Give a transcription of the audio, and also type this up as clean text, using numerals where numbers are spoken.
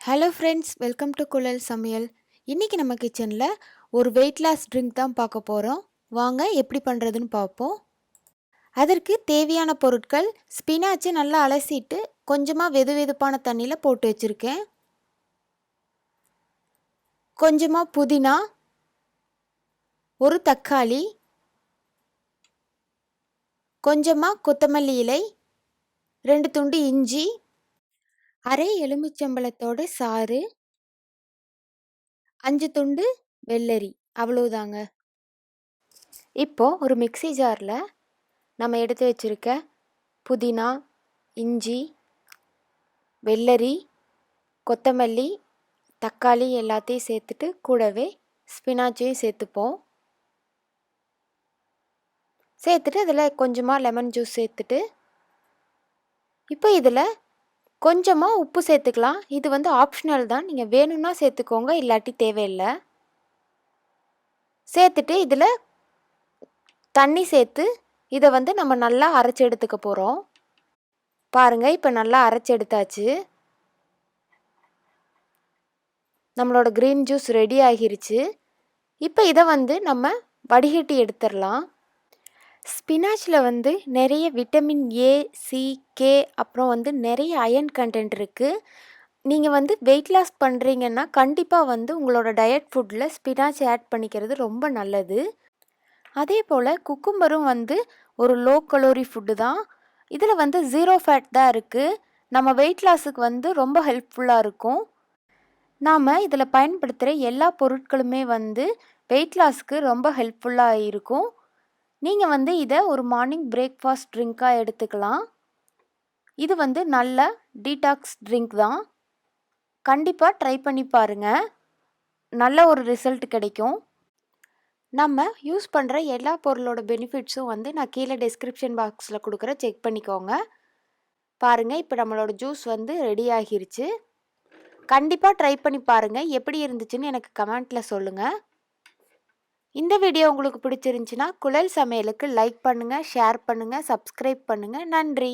Hello friends, welcome to குழல் சமையல். இன்றைக்கி நம்ம கிச்சனில் ஒரு வெயிட் லாஸ் ட்ரிங்க் தான் பார்க்க போகிறோம். வாங்க எப்படி பண்ணுறதுன்னு பார்ப்போம். அதற்கு தேவையான பொருட்கள்: ஸ்பினாச்சை நல்லா அலசிட்டு கொஞ்சமாக வெதுவெதுப்பான தண்ணியில் போட்டு வச்சுருக்கேன், கொஞ்சமாக புதினா, ஒரு தக்காளி, கொஞ்சமாக கொத்தமல்லி இலை, 2 துண்டு இஞ்சி, அரை எலுமிச்சம்பழத்தோட சாறு, 5 துண்டு வெள்ளரி. அவ்வளோதாங்க. இப்போது ஒரு மிக்ஸி ஜாரில் நம்ம எடுத்து வச்சுருக்க புதினா, இஞ்சி, வெள்ளரி, கொத்தமல்லி, தக்காளி எல்லாத்தையும் சேர்த்துட்டு கூடவே ஸ்பினாச்சையும் சேர்த்துப்போம். சேர்த்துட்டு அதில் கொஞ்சமாக லெமன் ஜூஸ் சேர்த்துட்டு இப்போ இதில் கொஞ்சமாக உப்பு சேர்த்துக்கலாம். இது ஆப்ஷனல் தான், நீங்கள் வேணும்னா சேர்த்துக்கோங்க, இல்லாட்டி தேவையில்லை. சேர்த்துட்டு இதில் தண்ணி சேர்த்து இதை நம்ம நல்லா அரைச்சி எடுத்துக்க போகிறோம். பாருங்கள், இப்போ நல்லா அரைச்சி எடுத்தாச்சு. நம்மளோட க்ரீன் ஜூஸ் ரெடி ஆகிருச்சு. இப்போ இதை நம்ம வடிகட்டி எடுத்துடலாம். ஸ்பினாச்சில் நிறைய விட்டமின் ஏ, சி, கே, அப்புறம் நிறைய அயன் கண்டென்ட் இருக்குது. நீங்கள் வெயிட் லாஸ் பண்ணுறீங்கன்னா கண்டிப்பாக உங்களோட டயட் ஃபுட்டில் ஸ்பினாச் ஆட் பண்ணிக்கிறது ரொம்ப நல்லது. அதே போல் குக்கும்பரும் ஒரு லோ கலோரி ஃபுட்டு தான். இதில் 0 ஃபேட் தான் இருக்குது. நம்ம வெயிட் லாஸுக்கு ரொம்ப ஹெல்ப்ஃபுல்லாக இருக்கும். நாம் இதில் பயன்படுத்துகிற எல்லா பொருட்களுமே வெயிட் லாஸ்க்கு ரொம்ப ஹெல்ப்ஃபுல்லாக இருக்கும். நீங்கள் இதை ஒரு மார்னிங் பிரேக்ஃபாஸ்ட் ட்ரிங்காக எடுத்துக்கலாம். இது நல்ல டீடாக்ஸ் ட்ரிங்க் தான். கண்டிப்பாக ட்ரை பண்ணி பாருங்கள், நல்ல ஒரு ரிசல்ட் கிடைக்கும். நம்ம யூஸ் பண்ணுற எல்லா பொருளோட பெனிஃபிட்ஸும் நான் கீழே டிஸ்கிரிப்ஷன் பாக்ஸில் கொடுக்குறேன், செக் பண்ணிக்கோங்க. பாருங்கள், இப்போ நம்மளோட ஜூஸ் ரெடி ஆகிருச்சு. கண்டிப்பாக ட்ரை பண்ணி பாருங்கள், எப்படி இருந்துச்சுன்னு எனக்கு கமெண்ட்டில் சொல்லுங்கள். இந்த வீடியோ உங்களுக்கு பிடிச்சிருந்துச்சின்னா குழல் சமையலுக்கு லைக் பண்ணுங்கள், ஷேர் பண்ணுங்கள், சப்ஸ்கிரைப் பண்ணுங்கள். நன்றி.